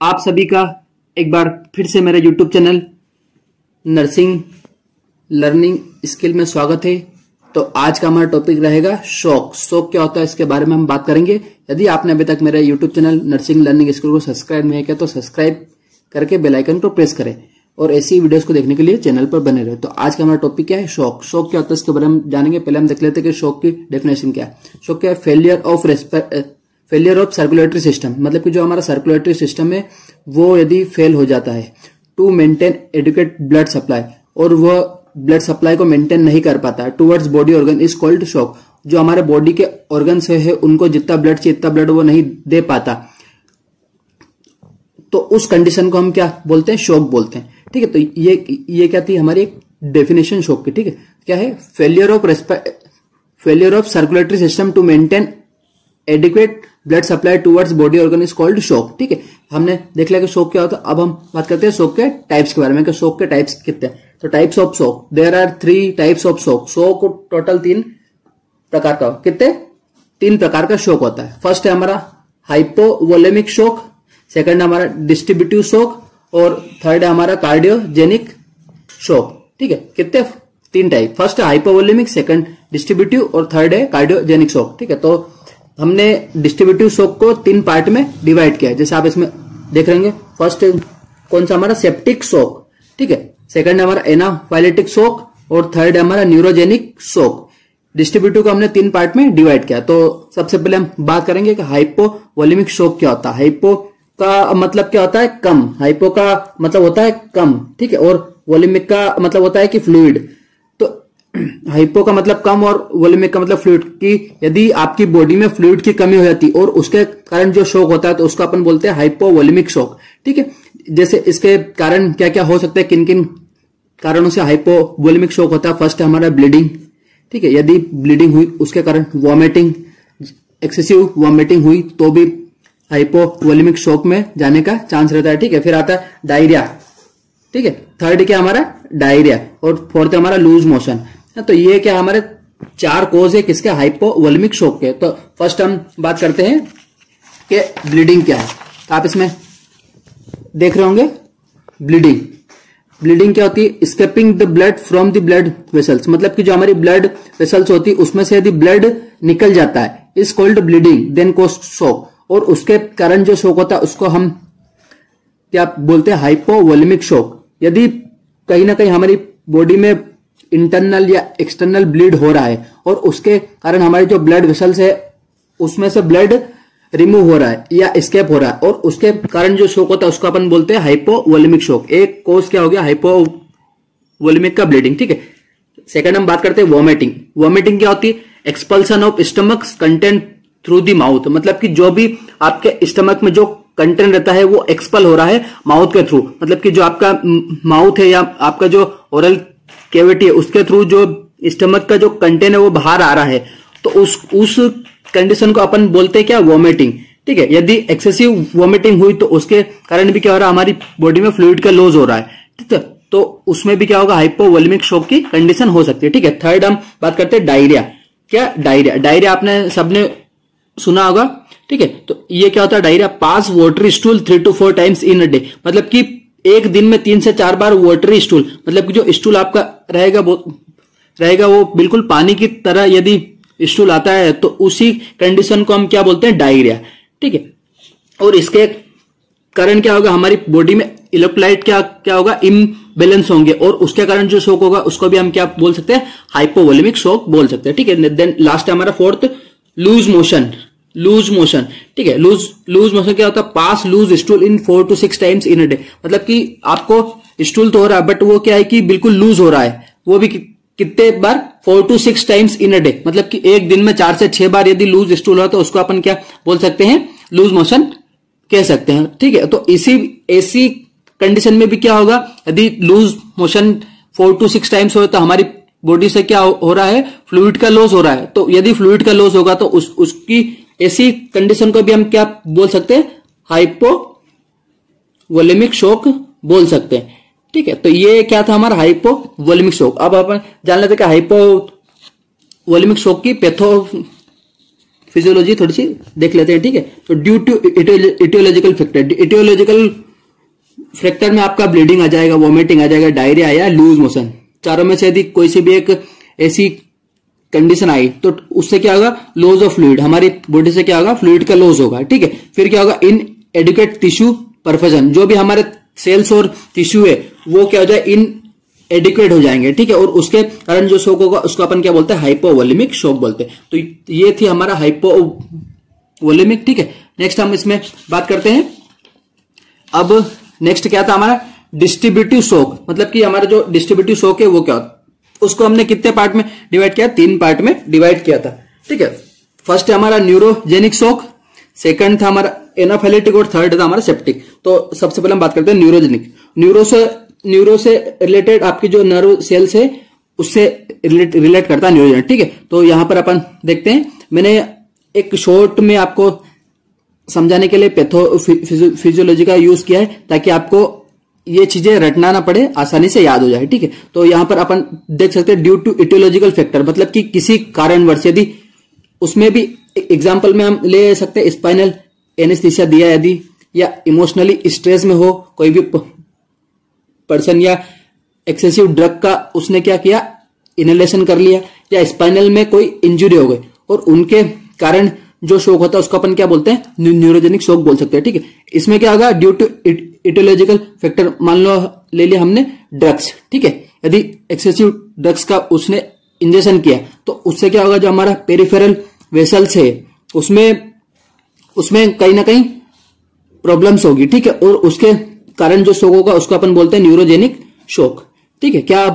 आप सभी का एक बार फिर से मेरे YouTube channel nursing learning skill में स्वागत है। तो आज का हमारा टॉपिक रहेगा शॉक। शॉक क्या होता है इसके बारे में हम बात करेंगे। यदि आपने अभी तक मेरे YouTube channel nursing learning skill को सब्सक्राइब नहीं किया तो सब्सक्राइब करके बेल आइकन को प्रेस करें और ऐसी वीडियोस को देखने के लिए चैनल पर बने रहे। तो आज का हमारा टॉपिक क्या है, शॉक। शॉक क्या होता है इसके बारे में जानेंगे। पहले हम देख लेते हैं कि शॉक की डेफिनेशन क्या है। शॉक क्या है, फेलियर ऑफ सर्कुलेटरी सिस्टम, मतलब कि जो हमारा सर्कुलेटरी सिस्टम है वो यदि फेल हो जाता है to maintain adequate blood supply, और वह ब्लड सप्लाई को मेंटेन नहीं कर पाता towards body organ is called shock. जो हमारे बॉडी के ऑर्गन्स है उनको जितना ब्लड चाहिए इतना ब्लड वो नहीं दे पाता, तो उस कंडीशन को हम क्या बोलते हैं, शॉक बोलते हैं। ठीक है, तो ये क्या थी हमारी एक डेफिनेशन शॉक की। ठीक है, क्या है, failure of circulatory system to maintain adequate blood supply towards body organ is called shock. ठीक है, हमने देख लिया कि शॉक क्या होता है। अब हम बात करते हैं शॉक के टाइप्स के बारे में कि शॉक के टाइप्स कितने हैं। तो types of shock, there are 3 types of shock. Shock total 3 प्रकार का, कितने 3 प्रकार का शॉक होता है। फर्स्ट है हमारा हाइपोवोलेमिक शॉक, सेकंड है हमारा डिस्ट्रीब्यूटिव शॉक और थर्ड है हमारा कार्डियोजेनिक शॉक। ठीक है, कितने 3 टाइप। फर्स्ट है हाइपोवोलेमिक, सेकंड डिस्ट्रीब्यूटिव और थर्ड है कार्डियोजेनिक शॉक। ठीक है, तो हमने डिस्ट्रीब्यूटिव शॉक को 3 पार्ट में डिवाइड किया है, जैसे आप इसमें देख रहे हैं। फर्स्ट कौन सा हमारा सेप्टिक शॉक, ठीक है, सेकंड है हमारा एनाफाइलेटिक शॉक और थर्ड है हमारा न्यूरोजेनिक शॉक। डिस्ट्रीब्यूटिव को हमने 3 पार्ट में डिवाइड किया। तो सबसे पहले हम बात करेंगे कि हाइपोवोलेमिक शॉक क्या होता है। हाइपो का मतलब क्या होता है, कम। हाइपो का मतलब होता है कम, ठीक है, और वोलेमिक का मतलब होता है कि फ्लूइड। तो हाइपो का मतलब कम और वोलेमिक का मतलब फ्लूइड। की यदि आपकी बॉडी में फ्लूइड की कमी हो जाती और उसके कारण जो शॉक होता है तो उसको अपन बोलते हैं हाइपोवोलेमिक शॉक। ठीक है, जैसे इसके कारण क्या क्या हो सकते हैं, किन किन कारणों से हाइपोवोलेमिक शॉक होता है। फर्स्ट है हमारा ब्लीडिंग। ठीक है, यदि ब्लीडिंग हुई उसके कारण वॉमिटिंग, एक्सेसिव वॉमिटिंग हुई तो भी हाइपोवोलेमिक शॉक में जाने का चांस रहता है। ठीक है, फिर आता है डायरिया। ठीक है, थर्ड क्या हमारा डायरिया और फोर्थ है हमारा लूज मोशन। तो ये क्या हमारे 4 कोज है किसके, हाइपोवोलेमिक शॉक के। तो फर्स्ट हम बात करते हैं कि ब्लीडिंग क्या है। तो आप इसमें देख रहे होंगे ब्लीडिंग क्या होती है, escaping the blood from the blood vessels, मतलब कि जो हमारी ब्लड वेसल्स होती है उसमें से यदि ब्लड निकल जाता है is called bleeding then cause shock, और उसके कारण जो शॉक होता है उसको हम क्या बोलते हैं, हाइपोवोलेमिक शॉक। यदि कहीं ना कहीं हमारी बॉडी में इंटरनल या एक्सटर्नल ब्लीड हो रहा है और उसके कारण हमारे जो ब्लड वेसल्स है उसमें से ब्लड रिमूव हो रहा है या एस्केप हो रहा है और उसके कारण जो शॉक होता है उसको अपन बोलते हैं हाइपोवोलेमिक शॉक। एक कोज क्या हो गया, हाइपोवोलेमिक का ब्लीडिंग। ठीक है, सेकंड हम बात करते हैं वॉमिटिंग। वॉमिटिंग क्या होती है, expulsion of stomach content through the mouth, मतलब कि जो भी आपके स्टमक में जो कंटेंट रहता है वो एक्सपल हो रहा है माउथ के थ्रू, मतलब कि जो आपका माउथ है या आपका जो ओरल कैविटी है उसके थ्रू जो स्टमक का जो कंटेंट है वो बाहर आ रहा है, तो उस कंडीशन को अपन बोलते हैं क्या, वॉमिटिंग। ठीक है, यदि एक्सेसिव वॉमिटिंग हुई तो उसके कारण भी क्या हो रहा है, हमारी बॉडी में फ्लूइड का लॉस हो रहा है। ठीक है, तो उसमें भी क्या होगा, हाइपोवोलेमिक शॉक की कंडीशन हो सकती है। ठीक है, थर्ड हम बात करते हैं डायरिया। क्या डायरिया आपने सबने सुना होगा। ठीक है, तो ये क्या होता है diarrhoea, pass watery stool 3 to 4 times in a day, मतलब कि एक दिन में 3 से 4 बार वाटरी स्टूल, मतलब कि जो स्टूल आपका रहेगा वो बिल्कुल पानी की तरह यदि स्टूल आता है तो उसी कंडीशन को हम क्या बोलते हैं, डायरिया। ठीक है, और इसके कारण क्या होगा, हमारी बॉडी में इलेक्ट्रोलाइट क्या होगा, इम्बैलेंस होंगे और उसके कारण जो शॉक होगा उसको भी हम क्या बोल सकते हैं, हाइपोवोलेमिक शॉक बोल सकते हैं। ठीक है, देन लास्ट है हमारा फोर्थ लूज मोशन। ठीक है, लूज मोशन क्या होता है, pass loose stool in 4 to 6 times in a day, मतलब कि आपको स्टूल तो हो रहा है बट वो क्या है कि बिल्कुल लूज हो रहा है, वो भी कितने बार, 4 to 6 times in a day, मतलब कि एक दिन में 4 से 6 बार यदि लूज स्टूल हो तो उसको अपन क्या बोल सकते हैं, लूज मोशन कह सकते हैं। ठीक है, तो ऐसी कंडीशन में भी क्या होगा, यदि लूज मोशन 4 to 6 टाइम्स हो तो हमारी बॉडी से क्या हो रहा है, फ्लूइड का लॉस हो रहा है। तो यदि फ्लूइड का लॉस होगा तो उसकी ऐसी कंडीशन को भी हम क्या बोल सकते हैं, हाइपोवोलेमिक शॉक बोल सकते हैं। ठीक है, तो ये क्या था हमारा हाइपोवोलेमिक शॉक। अब अपन जान लेते हैं कि हाइपोवोलेमिक शॉक की फिजियोलॉजी थोड़ी सी देख लेते हैं, ठीक है। तो due to etiological factor, etiological factor में आपका ब्लीडिंग आ जाएगा, वॉमिटिंग आ जाएगा, डायरिया या लूज मोशन, चारों में से यदि कोई सी भी एक ऐसी कंडीशन आई तो उससे क्या होगा, लॉस ऑफ फ्लूइड, हमारी बॉडी से क्या होगा, फ्लूइड का लॉस होगा, ठीक है। फिर क्या होगा, इन एडुकेट टिश्यू परफेशन, जो भी हमारे सेल्स और टिश्यू है वो क्या हो जाए, इन एडिक्वेट हो जाएंगे, ठीक है। और उसके कारण जो शॉक होगा उसको अपन क्या बोलते हैं, हाइपोवोलेमिक शॉक बोलते हैं। तो ये थी हमारा हाइपोवोलेमिक, ठीक है। नेक्स्ट हम इसमें बात करते हैं। अब नेक्स्ट क्या था हमारा, डिस्ट्रीब्यूटिव शॉक, मतलब कि हमारा जो डिस्ट्रीब्यूटिव शॉक है वो क्या होता है, उसको हमने कितने पार्ट में डिवाइड किया, 3 पार्ट में डिवाइड किया था, ठीक है। फर्स्ट है हमारा न्यूरोजेनिक शॉक, सेकंड था हमारा एनाफाइलेटिक और थर्ड था हमारा सेप्टिक। तो सबसे पहले हम बात करते हैं न्यूरोजेनिक। न्यूरो से रिलेटेड आपकी जो नर्व सेल्स है उससे रिलेट करता है न्यूरोजेनिक, ठीक है। तो यहां पर अपन देखते हैं, मैंने एक शॉर्ट में आपको समझाने के लिए फिजियोलॉजी का यूज किया है ताकि आपको ये चीजें रटना ना पड़े, आसानी से याद हो जाए, ठीक है। तो यहां पर अपन देख सकते हैं ड्यू टू इटियोलॉजिकल फैक्टर, मतलब कि किसी कारणवश, यदि उसमें भी एग्जांपल में हम ले सकते हैं स्पाइनल एनेस्थीसिया दिया यदि, या इमोशनली स्ट्रेस में हो कोई भी पर्सन, या एक्सेसिव ड्रग का उसने क्या किया, इनहेलेशन कर लिया, या स्पाइनल में कोई इंजुरी हो गई और उनके कारण जो शॉक होता है उसको अपन क्या बोलते हैं, न्यूरोजेनिक शॉक बोल सकते हैं, ठीक है। इसमें क्या होगा, ड्यू टू इटियोलॉजिकल फैक्टर, मान लो ले लिया हमने ड्रग्स, ठीक है। यदि एक्सेसिव ड्रग्स का उसने इंजेक्शन किया तो उससे क्या होगा, जो हमारा पेरिफेरल वेसल्स है उसमें कहीं ना कहीं प्रॉब्लम्स होगी, ठीक है। और उसके कारण जो शॉक होगा उसको अपन बोलते हैं न्यूरोजेनिक शॉक, ठीक है। क्या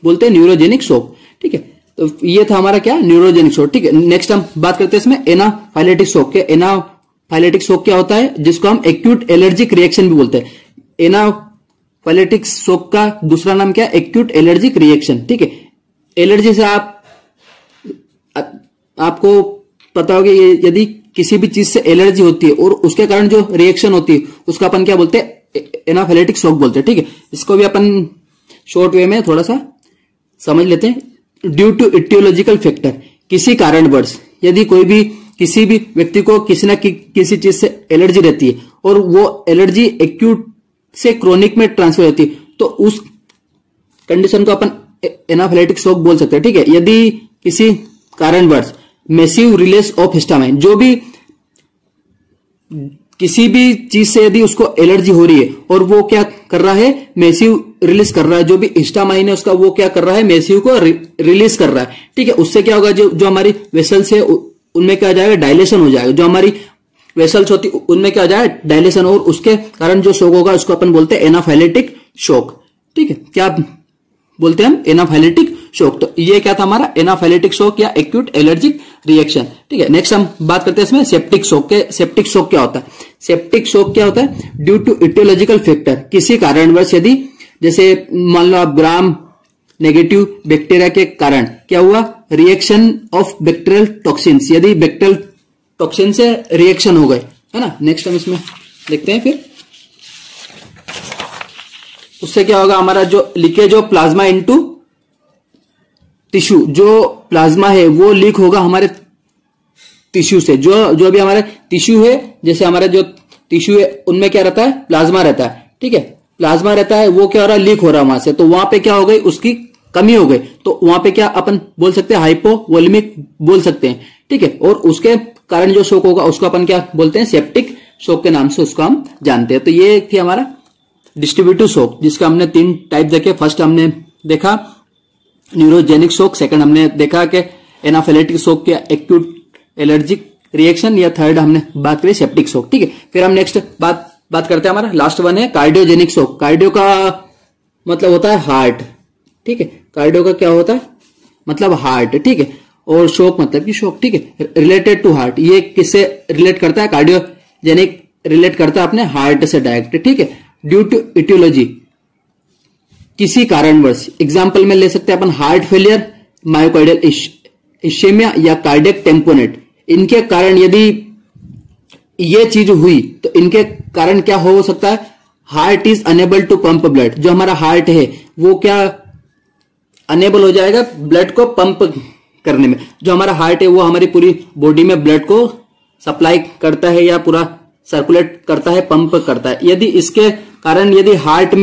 बोलते हैं, न्यूरोजेनिक शॉक, ठीक है। तो ये था हमारा क्या, न्यूरोजेनिक शॉक, ठीक है। नेक्स्ट हम बात करते हैं इसमें एनाफाइलेटिक शॉक के। एनाफाइलेटिक शॉक क्या होता है, जिसको हम एक्यूट एलर्जिक रिएक्शन भी बोलते हैं। एनाफाइलेटिक शॉक का दूसरा नाम क्या है, एक्यूट एलर्जिक रिएक्शन, ठीक है। एलर्जी से आपको पता होगा, यदि किसी भी चीज से एलर्जी होती है और उसके कारण जो रिएक्शन होती है उसका अपन क्या बोलते हैं, एनाफाइलेटिक शॉक बोलते हैं, ठीक है। इसको भी अपन शॉर्ट वे में थोड़ा सा समझ लेते हैं। ड्यू टू इटियोलॉजिकल फैक्टर, किसी कारणवश यदि कोई भी किसी भी व्यक्ति को किसी न किसी चीज से एलर्जी रहती है और वो एलर्जी एक्यूट से क्रोनिक में ट्रांसफर होती है तो उस कंडीशन को अपन एनाफाइलेटिक शॉक बोल सकते हैं, ठीक है। यदि किसी कारणवश मैसिव रिलीज ऑफ हिस्टामाइन, जो भी किसी भी चीज से यदि उसको एलर्जी हो रही है और वो क्या कर रहा है, मैसिव रिलीज कर रहा है, जो भी हिस्टामाइन है उसका वो क्या कर रहा है, मैसिव को रिलीज कर रहा है, ठीक है। उससे क्या होगा, जो हमारी वेसल्स है उनमें क्या हो जाएगा, डायलेशन हो जाएगा। जो हमारी वेसल्स होती उनमें क्या हो जाएगा, डायलेशन, और उसके कारण जो शॉक होगा उसको अपन बोलते हैं एनाफाइलेटिक शॉक, ठीक है। क्या बोलते हैं हम, एनाफाइलेटिक शॉक। तो ये क्या था हमारा, एनाफाइलेटिक शॉक या एक्यूट एलर्जिक रिएक्शन, ठीक है। नेक्स्ट हम बात करते हैं इसमें सेप्टिक शॉक के। सेप्टिक शॉक क्या होता है, सेप्टिक शॉक क्या होता है, ड्यू टू इटियोलॉजिकल फैक्टर, किसी कारणवश यदि, जैसे मान लो आप ग्राम नेगेटिव बैक्टीरिया के कारण क्या हुआ, रिएक्शन ऑफ बैक्टीरियल टॉक्सिन्स, यदि बैक्टीरियल टॉक्सिन से रिएक्शन हो गए, है ना। नेक्स्ट हम इसमें देखते हैं, फिर उससे क्या होगा, हमारा जो leakage of plasma into tissue, जो प्लाज्मा है वो लीक होगा हमारे टिश्यू से। जो भी हमारे टिश्यू है, जैसे हमारे जो टिश्यू है उनमें क्या रहता है, प्लाज्मा रहता है, ठीक है। प्लाज्मा रहता है, वो क्या हो रहा है, लीक हो रहा है वहां से, तो वहां पे क्या हो गई, उसकी कमी हो गई, तो वहां पे क्या अपन बोल सकते हैं, हाइपोवोलेमिक बोल सकते हैं, ठीक है। और उसके कारण जो शॉक होगा उसको अपन क्या बोलते हैं, सेप्टिक शॉक के नाम से उसको हम जानते हैं। तो ये थी हमारा डिस्ट्रीब्यूटिव शॉक, जिसका हमने 3 टाइप देखे। फर्स्ट हमने देखा न्यूरोजेनिक शॉक, सेकंड हमने देखा कि एनाफाइलेटिक शॉक या एक्यूट एलर्जिक रिएक्शन, या थर्ड हमने बात करी सेप्टिक शॉक, ठीक है। फिर हम नेक्स्ट बात करते हैं, हमारा लास्ट वन है कार्डियोजेनिक शॉक। कार्डियो का मतलब होता है हार्ट, ठीक है। कार्डियो का क्या होता है, मतलब हार्ट, ठीक है। और शॉक मतलब कि शॉक, ठीक है, रिलेटेड टू हार्ट। ये किससे रिलेट करता है, कार्डियोजेनिक रिलेट करता है अपने हार्ट से डायरेक्ट, ठीक है। ड्यू टू इटियोलॉजी, किसी कारणवश, एग्जाम्पल में ले सकते हैं अपन हार्ट फेलियर, मायोकार्डियल इश्केमिया या कार्डियक टेम्पोनेट। इनके कारण यदि ये चीज हुई तो इनके कारण क्या हो सकता है, heart is unable to pump blood, जो हमारा हार्ट है वो क्या अनेबल हो जाएगा ब्लड को पंप करने में। जो हमारा हार्ट है वो हमारी पूरी बॉडी में ब्लड को सप्लाई करता है या पूरा सर्कुलेट करता है, पंप करता है। यदि इसके कारण यदि हार्ट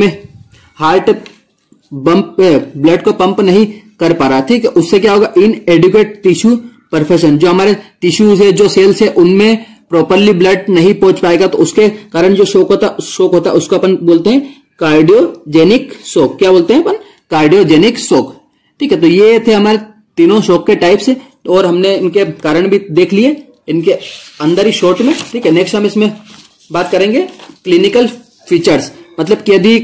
ब्लड को पंप नहीं कर पा रहा, ठीक है, उससे क्या होगा, इनएडिक्वेट टिश्यू परफेक्शन, जो हमारे टिश्यूज है, जो सेल्स है, उनमें प्रॉपरली ब्लड नहीं पहुंच पाएगा, तो उसके कारण जो शोक होता है उसको अपन बोलते हैं कार्डियोजेनिक शोक। क्या बोलते हैं अपन? कार्डियोजेनिक शोक। ठीक है, तो ये थे हमारे तीनों शोक के टाइप्स और हमने इनके कारण भी देख लिए इनके अंदर ही शॉर्ट में। ठीक है, नेक्स्ट हम इसमें बात करेंगे क्लिनिकल फीचर्स, मतलब कि यदि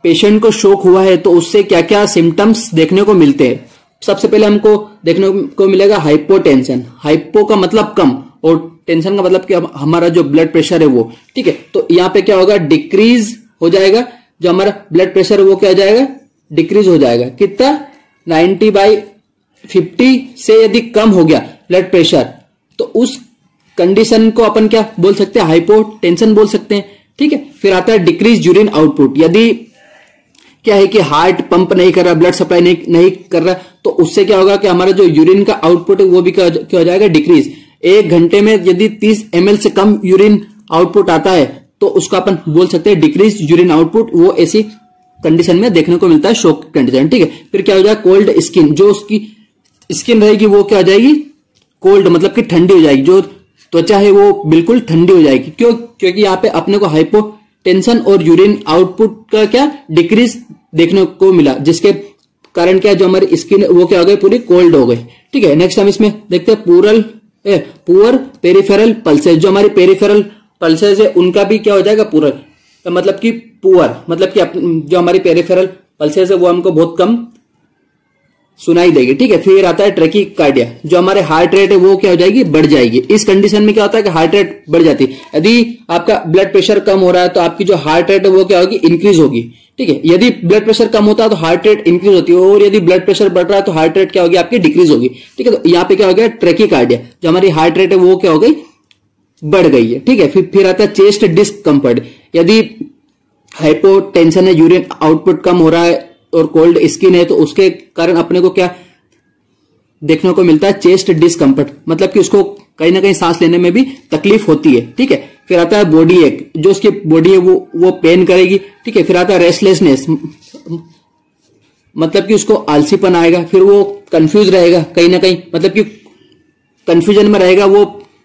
पेशेंट को शोक हुआ है तो उससे क्या क्या सिम्टम्स देखने को मिलते हैं। सबसे पहले हमको देखने को मिलेगा हाइपोटेंशन। हाइपो का मतलब कम और टेंशन का मतलब कि हमारा जो ब्लड प्रेशर है वो, ठीक है, तो यहाँ पे क्या होगा, डिक्रीज हो जाएगा। जो हमारा ब्लड प्रेशर है वो क्या हो जाएगा, डिक्रीज हो जाएगा। कितना? 90/50 से यदि कम हो गया ब्लड प्रेशर तो उस कंडीशन को अपन क्या बोल सकते हैं, हाइपोटेंशन बोल सकते हैं। ठीक है, फिर आता है डिक्रीज यूरिन आउटपुट। यदि क्या है कि हार्ट पंप नहीं कर रहा, ब्लड सप्लाई नहीं कर रहा, तो उससे क्या होगा कि हमारा जो यूरिन का आउटपुट है वो भी क्या हो जाएगा, डिक्रीज। 1 घंटे में यदि 30 ml से कम यूरिन आउटपुट आता है तो उसको अपन बोल सकते हैं डिक्रीज यूरिन आउटपुट। वो ऐसी कंडीशन में देखने को मिलता है, शॉक कंडीशन। ठीक है, फिर क्या हो जाएगा, कोल्ड स्किन। जो उसकी स्किन रहेगी वो क्या हो जाएगी, कोल्ड, मतलब कि ठंडी हो जाएगी। जो त्वचा है वो बिल्कुल ठंडी हो जाएगी। क्यों? क्योंकि यहाँ पे अपने को हाइपोटेंशन और यूरिन आउटपुट का क्या डिक्रीज देखने को मिला, जिसके कारण क्या जो हमारी स्किन वो क्या हो गई, पूरी कोल्ड हो गई। ठीक है, नेक्स्ट हम इसमें देखते हैं पुअर पेरिफेरल पल्सेस। जो हमारी पेरिफेरल पल्सेस है उनका भी क्या हो जाएगा, पुअर, मतलब कि पुअर, मतलब कि जो हमारी पेरिफेरल पल्सेस है वो हमको बहुत कम सुनाई देगी। ठीक है, फिर आता है ट्रैकीकार्डिया। जो हमारे हार्ट रेट है वो क्या हो जाएगी, बढ़ जाएगी। इस कंडीशन में क्या होता है कि हार्ट रेट बढ़ जाती है। यदि आपका ब्लड प्रेशर कम हो रहा है तो आपकी जो हार्ट रेट है वो क्या होगी, इंक्रीज होगी। ठीक है, यदि ब्लड प्रेशर कम होता है तो हार्ट रेट इंक्रीज होती है, और यदि ब्लड प्रेशर बढ़ रहा है तो हार्ट रेट क्या होगी, आपकी डिक्रीज होगी। ठीक है, तो यहाँ पे क्या हो गया, ट्रैकीकार्डिया। जो हमारी हार्ट रेट है वो क्या हो गई, बढ़ गई है। ठीक है, फिर आता है चेस्ट डिस्कम्फर्ट। यदि हाइपोटेंशन है, यूरिन आउटपुट कम हो रहा है और कोल्ड स्किन है तो उसके कारण अपने को क्या देखने को मिलता है, चेस्ट डिस्कम्फर्ट, मतलब कि उसको कहीं ना कहीं सांस लेने में भी तकलीफ होती है। ठीक है, फिर आता है बॉडी एक, जो उसकी बॉडी है वो पेन करेगी। ठीक है, फिर आता है रेस्टलेसनेस, मतलब कि उसको आलसीपन आएगा। फिर वो कंफ्यूज रहेगा कहीं ना कहीं, मतलब कि कंफ्यूजन में रहेगा, वो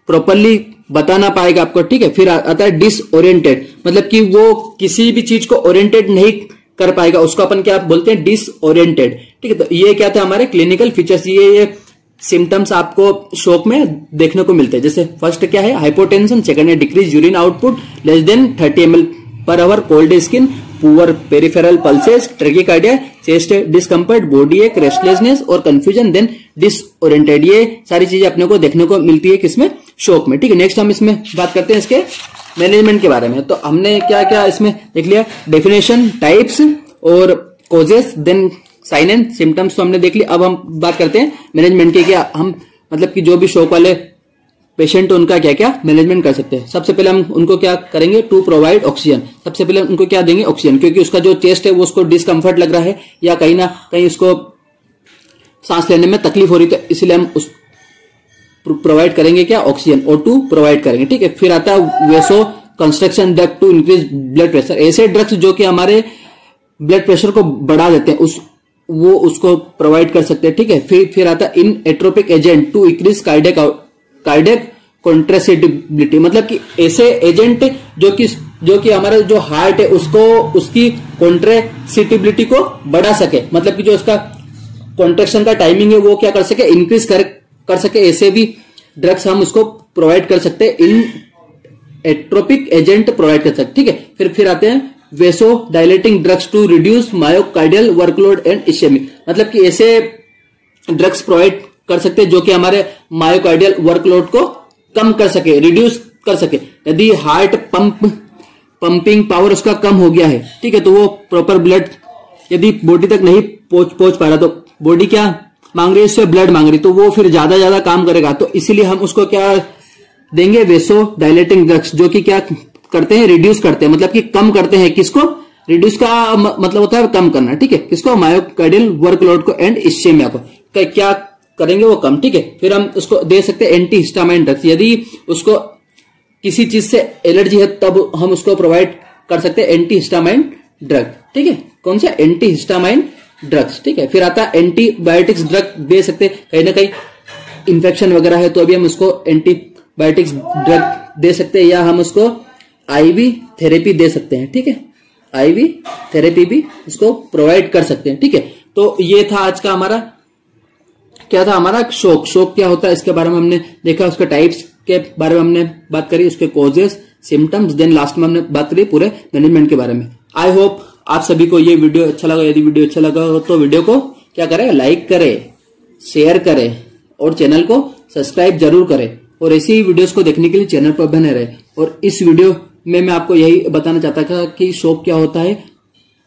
प्रॉपरली बता ना पाएगा आपको। ठीक है, फिर आता है डिसओरिएंटेड, मतलब कि वो किसी भी चीज को ओरिएंटेड नहीं कर पाएगा, उसको अपन क्या बोलते हैं, डिसओरिएंटेड। ठीक है, तो ये क्या था हमारे क्लिनिकल फीचर्स। ये सिम्टम्स आपको शॉक में देखने को मिलते हैं। जैसे फर्स्ट क्या है, हाइपोटेंशन, सेकंड है decrease urine output less than 30 ml/h, cold skin, poor peripheral pulses, tachycardia, chest discomfort, body एक, रेस्टलेसनेस और कंफ्यूजन, देन डिसओरिएंटेड। ये सारी चीजें अपने को देखने को मिलती है किसमें, शॉक में। ठीक है, नेक्स्ट हम इसमें बात करते हैं इसके मैनेजमेंट के बारे में। तो हमने क्या क्या इसमें देख लिया, डेफिनेशन, टाइप्स और causes, then sign and symptoms तो हमने देख लिया। अब हम बात करते हैं मैनेजमेंट के। क्या हम मतलब कि जो भी शॉक वाले पेशेंट उनका क्या क्या मैनेजमेंट कर सकते हैं। सबसे पहले हम उनको क्या करेंगे, टू प्रोवाइड ऑक्सीजन। सबसे पहले उनको क्या देंगे, ऑक्सीजन, क्योंकि उसका जो चेस्ट है वो उसको डिस्कम्फर्ट लग रहा है या कहीं ना कहीं उसको सांस लेने में तकलीफ हो रही है, तो इसलिए हम उस प्रोवाइड करेंगे क्या, ऑक्सीजन, O2 प्रोवाइड करेंगे। ठीक है, फिर आता है vasoconstriction drug to increase blood pressure. ऐसे ड्रग्स जो कि हमारे ब्लड प्रेशर को बढ़ा देते हैं वो उसको प्रोवाइड कर सकते हैं। ठीक है, फिर आता है इन एट्रोपिक agent to increase cardiac contractibility, मतलब कि ऐसे एजेंट जो कि हमारा जो हार्ट है उसको उसकी कॉन्ट्रेसिबिलिटी को बढ़ा सके, मतलब कि जो उसका कॉन्ट्रेक्शन का टाइमिंग है वो क्या कर सके, इंक्रीज कर सके। ऐसे भी ड्रग्स हम उसको प्रोवाइड कर सकते हैं, इन एट्रोपिक एजेंट प्रोवाइड कर सकते। ठीक है, फिर आते हैं vasodilating drugs to reduce myocardial workload and ischemic, मतलब कि ऐसे ड्रग्स प्रोवाइड कर सकते हैं जो कि हमारे मायोकार्डियल वर्कलोड को कम कर सके, रिड्यूस कर सके। यदि हार्ट पंपिंग पावर उसका कम हो गया है, ठीक है, तो वो प्रॉपर ब्लड यदि बॉडी तक नहीं पहुंच पा रहा तो बॉडी क्या मांग रही है, इससे ब्लड मांग रही, तो वो फिर ज्यादा काम करेगा। तो इसीलिए हम उसको क्या देंगे, वेसो डायलेटिंग ड्रग्स, जो कि क्या करते हैं, रिड्यूस करते हैं, मतलब कि कम करते हैं किसको, रिड्यूस का मतलब होता है कम करना, ठीक है, किसको, मायोकार्डियल वर्कलोड को एंड इस्चेमिया को क्या करेंगे वो कम, ठीक है। फिर हम उसको दे सकते हैं एंटी हिस्टामाइन ड्रग्स, यदि उसको किसी चीज से एलर्जी है तब हम उसको प्रोवाइड कर सकते हैं एंटी हिस्टामाइन ड्रग, ठीक है, कौन सा, एंटी हिस्टामाइन ड्रग्स, ठीक है। फिर आता है एंटीबायोटिक्स ड्रग दे सकते हैं, कहीं ना कहीं इन्फेक्शन वगैरह है तो अभी हम उसको एंटीबायोटिक्स ड्रग दे सकते हैं, या हम उसको आईवी थेरेपी दे सकते हैं, ठीक है, आईवी थेरेपी भी उसको प्रोवाइड कर सकते हैं, ठीक है। तो ये था आज का हमारा, क्या था हमारा, शोक क्या होता है इसके बारे में हमने देखा, उसके टाइप्स के बारे में हमने बात करी, उसके कॉजेस, सिम्टम्स, देन लास्ट में हमने बात करी पूरे मैनेजमेंट के बारे में। आई होप आप सभी को ये वीडियो अच्छा लगा। यदि वीडियो अच्छा लगा हो तो वीडियो को क्या करें, लाइक करें, शेयर करें और चैनल को सब्सक्राइब जरूर करें, और ऐसी ही वीडियोस को देखने के लिए चैनल पर बने रहे। और इस वीडियो में मैं आपको यही बताना चाहता था कि शोक क्या होता है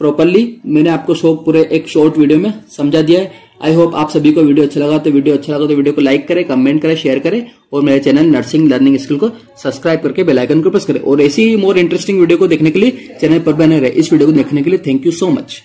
प्रॉपरली, मैंने आपको शोक पूरे एक शॉर्ट वीडियो में समझा दिया है। आई होप आप सभी को वीडियो अच्छा लगा, तो वीडियो को लाइक करें, कमेंट करें, शेयर करें, और मेरे चैनल नर्सिंग लर्निंग स्किल को सब्सक्राइब करके बेल आइकन को प्रेस करें। और ऐसी मोर इंटरेस्टिंग वीडियो को देखने के लिए चैनल पर बने रहे। इस वीडियो को देखने के लिए थैंक यू सो मच।